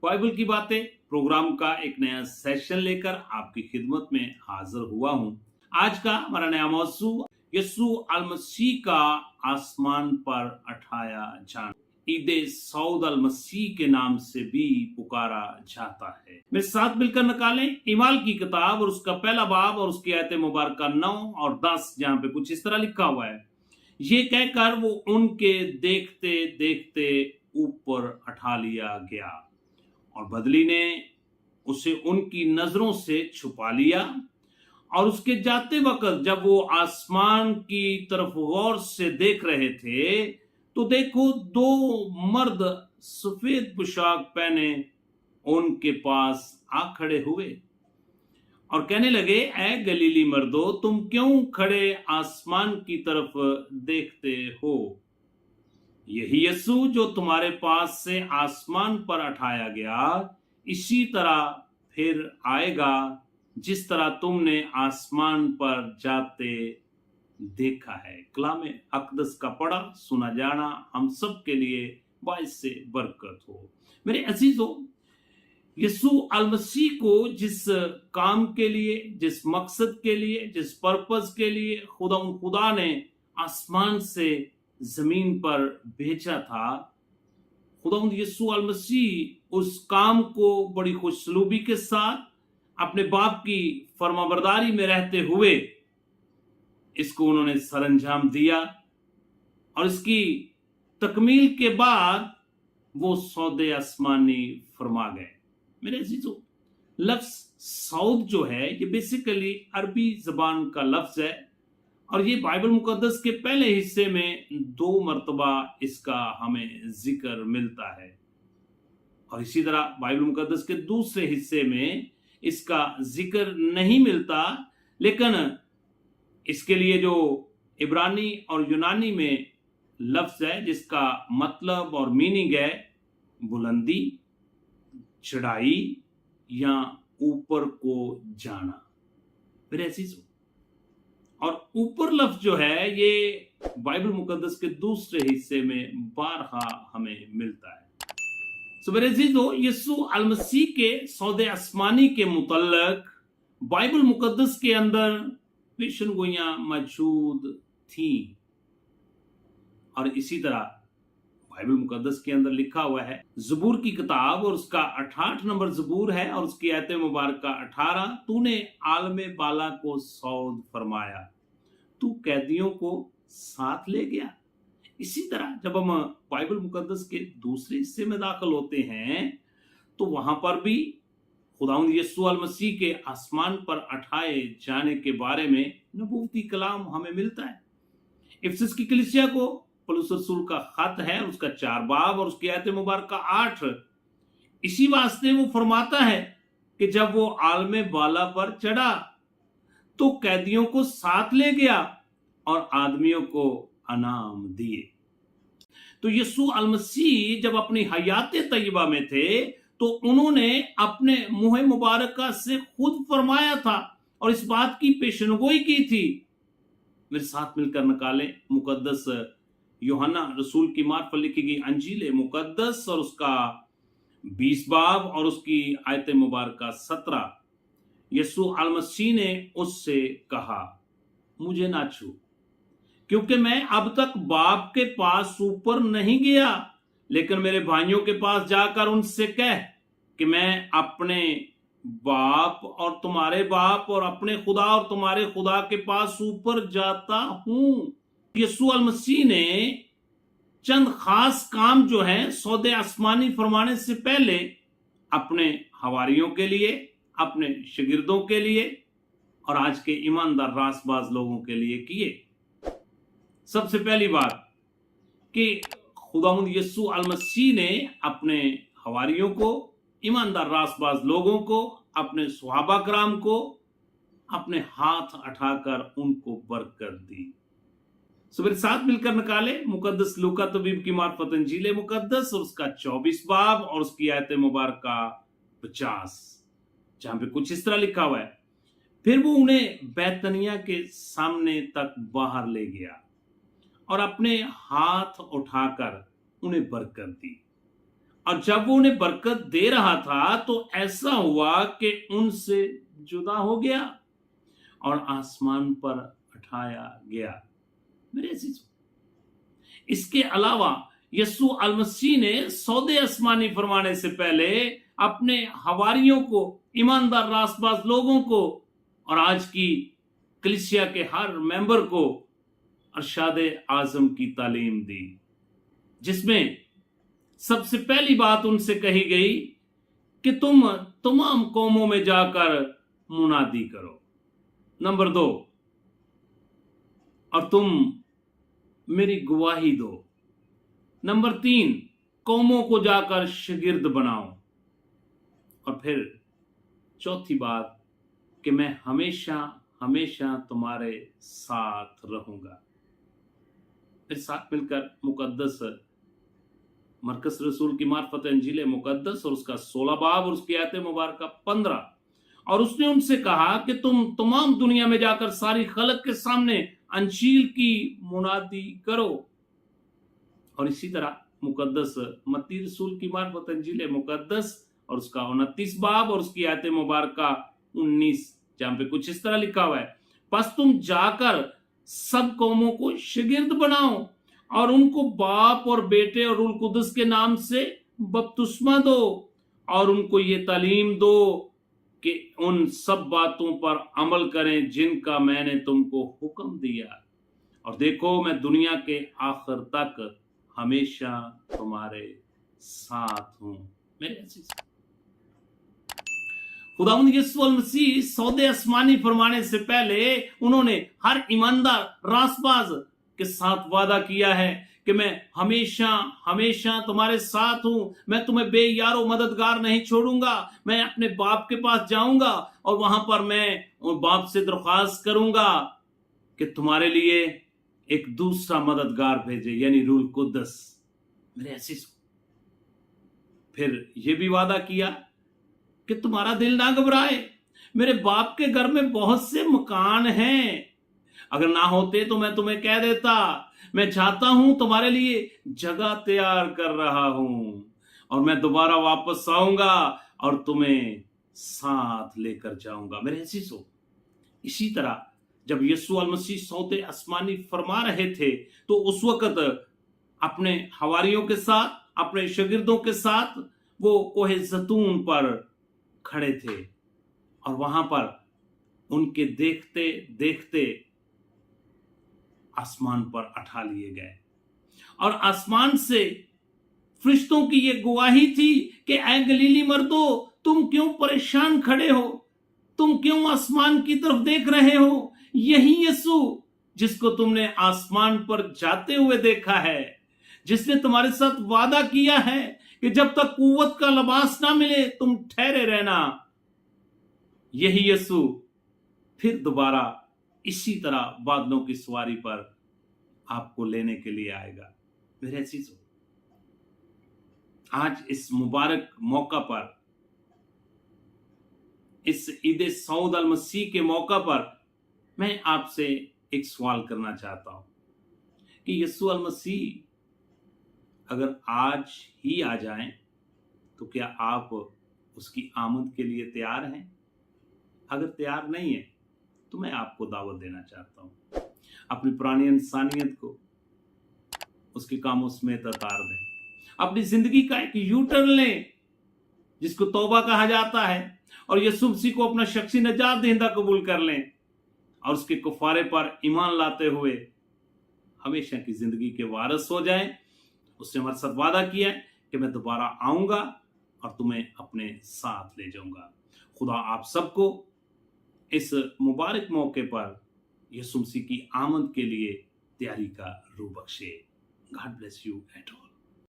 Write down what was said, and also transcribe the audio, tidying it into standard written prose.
Bible की बातें programme का एक नया सेशन लेकर आपकी खिदमत में हाजिर हुआ हूं। आज का हमारा नया मौजू यीशु अल मसीह का आसमान पर उठाया जाना, ईद सऊद अल मसीह के नाम से भी पुकारा जाता है। मेरे साथ मिलकर निकालें इमाल की किताब और उसका पहला बाब और उसकी आयत मुबारक 9 और 10, जहां पे कुछ इस तरह लिखा हुआ है। ये कहकर वो उनके देखते देखते ऊपर उठा लिया गया और बदली ने उसे उनकी नजरों से छुपा लिया। और उसके जाते वक्त जब वो आसमान की तरफ गौर से देख रहे थे तो देखो, दो मर्द सफेद पोशाक पहने उनके पास आ खड़े हुए और कहने लगे, ऐ गलीली मर्दो, तुम क्यों खड़े आसमान की तरफ देखते हो? यही यीशु जो तुम्हारे पास से आसमान पर उठाया गया, इसी तरह फिर आएगा जिस तरह तुमने आसमान पर जाते देखा है। कलाम अक़दस का पढ़ा सुना जाना हम सब के लिए बाइस से बरकत हो। मेरे अजीजों, यीशु अल मसीह को जिस काम के लिए, जिस मकसद के लिए, जिस पर्पस के लिए खुदा ने आसमान से जमीन पर भेजा था, खुदा यीशु अल मसीह उस काम को बड़ी खुशसलूबी के साथ अपने बाप की फरमाबरदारी में रहते हुए इसको उन्होंने सरंजाम दिया। और इसकी तकमील के बाद वो सौदे आसमानी फरमा गए। मेरे अजीजों, लफ्ज सऊद जो है ये बेसिकली अरबी जबान का लफ्ज है और ये बाइबल मुकद्दस के पहले हिस्से में 2 मरतबा इसका हमें जिक्र मिलता है और इसी तरह बाइबल मुकद्दस के दूसरे हिस्से में इसका जिक्र नहीं मिलता। लेकिन इसके लिए जो इब्रानी और यूनानी में लफ्ज है जिसका मतलब और मीनिंग है बुलंदी, चढ़ाई या ऊपर को जाना। फिर ऐसी और ऊपर लफ्ज जो है ये बाइबल मुकद्दस के दूसरे हिस्से में बारहा हमें मिलता है। सो मेरे अजीजों, यीशु अल मसीह के सौदे आसमानी के मुतल्लक बाइबल मुकद्दस के अंदर पेशन गोइयां मौजूद थी और इसी तरह बाइबल मुकद्दस के अंदर लिखा हुआ है, ज़बूर की किताब और उसका 68 नंबर ज़बूर है और उसकी आयत मुबारक का 18, तूने आलमे बाला को सौद फरमाया, तू कैदियों को साथ ले गया। इसी तरह जब हम बाइबल मुकद्दस के दूसरे हिस्से में दाखिल होते हैं तो वहां पर भी खुदावंद यीशु अल मसीह के आसमान पर उठाए जाने के बारे में नबूवती कलाम हमें मिलता है। इफिसस की कलीसिया को पौलुस रसूल का खत है, उसका 4 बाब और उसकी आयत मुबारक का 8। इसी वास्ते वो फरमाता है कि जब वो आलमे बाला पर चढ़ा तो कैदियों को साथ ले गया और आदमियों को अनाम दिए। तो यीशु अल मसीह जब अपनी हयात तय्यबा में थे तो उन्होंने अपने मुंह मुबारक से खुद फरमाया था और इस बात की पेशनगोई की थी। मेरे साथ मिलकर निकालें मुकद्दस यूहन्ना रसूल की मार्फत लिखी गई अंजील मुकद्दस और उसका 20 बाब और उसकी आयत मुबारक 17। यीशु अल मसीह ने उससे कहा, मुझे ना छू, क्योंकि मैं अब तक बाप के पास ऊपर नहीं गया, लेकिन मेरे भाइयों के पास जाकर उनसे कह कि मैं अपने बाप और तुम्हारे बाप और अपने खुदा और तुम्हारे खुदा के पास ऊपर जाता हूं। यीशु अल मसीह ने चंद खास काम जो है सौदे आसमानी फरमाने से पहले अपने हवारियों के लिए, अपने शागिर्दों के लिए और आज के ईमानदार रासबाज लोगों के लिए किए। सबसे पहली बात कि खुदावंद यीशु अल मसीह ने अपने हवारियों को, ईमानदार रासबाज लोगों को, अपने सहाबा कराम को अपने हाथ उठाकर उनको बरकत दी। सो मेरे साथ मिलकर निकाले मुकद्दस लूका तबीब की मार्फत अंजील मुकद्दस और उसका 24 बाब और उसकी आयत मुबारक का 50, जहां पे कुछ इस तरह लिखा हुआ है, फिर वो उन्हें बैतनिया के सामने तक बाहर ले गया और अपने हाथ उठाकर उन्हें बरकत दी और जब वो उन्हें बरकत दे रहा था तो ऐसा हुआ कि उनसे जुदा हो गया और आसमान पर उठाया गया। मेरे अजीजों, इसके अलावा यीशु अल मसीह ने सौदे आसमानी फरमाने से पहले अपने हवारियों को, ईमानदार रासबाज लोगों को और आज की कलीसिया के हर मेंबर को अरशाद आजम की तालीम दी, जिसमें सबसे पहली बात उनसे कही गई कि तुम तमाम कौमों में जाकर मुनादी करो। नंबर 2, और तुम मेरी गवाही दो। नंबर 3, कौमों को जाकर शागिर्द बनाओ। और फिर चौथी बात कि मैं हमेशा हमेशा तुम्हारे साथ रहूंगा। फिर साथ मिलकर मुकद्दस मरकस रसूल की मार्फत इंजील मुकद्दस और उसका 16 बाब और उसकी आयत मुबारक 15, और उसने उनसे कहा कि तुम तमाम दुनिया में जाकर सारी खलक के सामने अंजील की मुनादी करो। और इसी तरह मुकद्दस मत्ती रसूल की मार्फत इंजील मुकद्दस और उसका 29 बाब और उसकी आयत मुबारक 19, जहां पे कुछ इस तरह लिखा हुआ है, बस तुम जाकर सब कौमों को शागिर्द बनाओ और उनको बाप और बेटे और रूह कुदस के नाम से बपतिस्मा दो और उनको ये तालीम दो कि उन सब बातों पर अमल करें जिनका मैंने तुमको हुक्म दिया, और देखो मैं दुनिया के आखिर तक हमेशा तुम्हारे साथ हूं। मेरे अजीज, खुदावंद यीशु अल मसीह सौदे आसमानी फरमाने से पहले उन्होंने हर ईमानदार रासबाज के साथ वादा किया है कि मैं हमेशा हमेशा तुम्हारे साथ हूं, मैं तुम्हें बेयारो मददगार नहीं छोड़ूंगा। मैं अपने बाप के पास जाऊंगा और वहां पर मैं उन बाप से दरख्वास्त करूंगा कि तुम्हारे लिए एक दूसरा मददगार भेजे, यानी रूह कुद्दस। मेरे अजीज, फिर यह भी वादा किया कि तुम्हारा दिल ना घबराए, मेरे बाप के घर में बहुत से मकान हैं, अगर ना होते तो मैं तुम्हें कह देता। मैं चाहता हूं तुम्हारे लिए जगह तैयार कर रहा हूं और मैं दोबारा वापस आऊंगा और तुम्हें साथ लेकर जाऊंगा। मेरे अजीजों, इसी तरह जब यीशु अल मसीह सौदे आसमानी फरमा रहे थे तो उस वक्त अपने हवारियों के साथ, अपने शागिर्दों के साथ वो कोहे जैतून पर खड़े थे और वहां पर उनके देखते देखते आसमान पर उठा लिए गए और आसमान से फरिश्तों की ये गवाही थी कि ऐ गलीली मर्दो, तुम क्यों परेशान खड़े हो, तुम क्यों आसमान की तरफ देख रहे हो? यही यीशु जिसको तुमने आसमान पर जाते हुए देखा है, जिसने तुम्हारे साथ वादा किया है कि जब तक कुव्वत का लिबास ना मिले तुम ठहरे रहना, यही यीशु फिर दोबारा इसी तरह बादलों की सवारी पर आपको लेने के लिए आएगा। मेरे अजीजों, आज इस मुबारक मौका पर, इस ईद सऊद अल मसीह के मौका पर मैं आपसे एक सवाल करना चाहता हूं कि यीशु अल मसीह अगर आज ही आ जाएं तो क्या आप उसकी आमद के लिए तैयार हैं? अगर तैयार नहीं है तो मैं आपको दावत देना चाहता हूं, अपनी पुरानी इंसानियत को उसके कामों समेत उतार दें, अपनी जिंदगी का एक यू टर्न लें जिसको तौबा कहा जाता है और यीशु मसीह को अपना शख्सी नजात दहिंदा कबूल कर लें और उसके कुफारे पर ईमान लाते हुए हमेशा की जिंदगी के वारिस हो जाएं। उसने हमारे साथ वादा किया है कि मैं दोबारा आऊंगा और तुम्हें अपने साथ ले जाऊंगा। खुदा आप सबको इस मुबारक मौके पर यीशु मसीह की आमद के लिए तैयारी का रूह बख्शे। God bless you at all.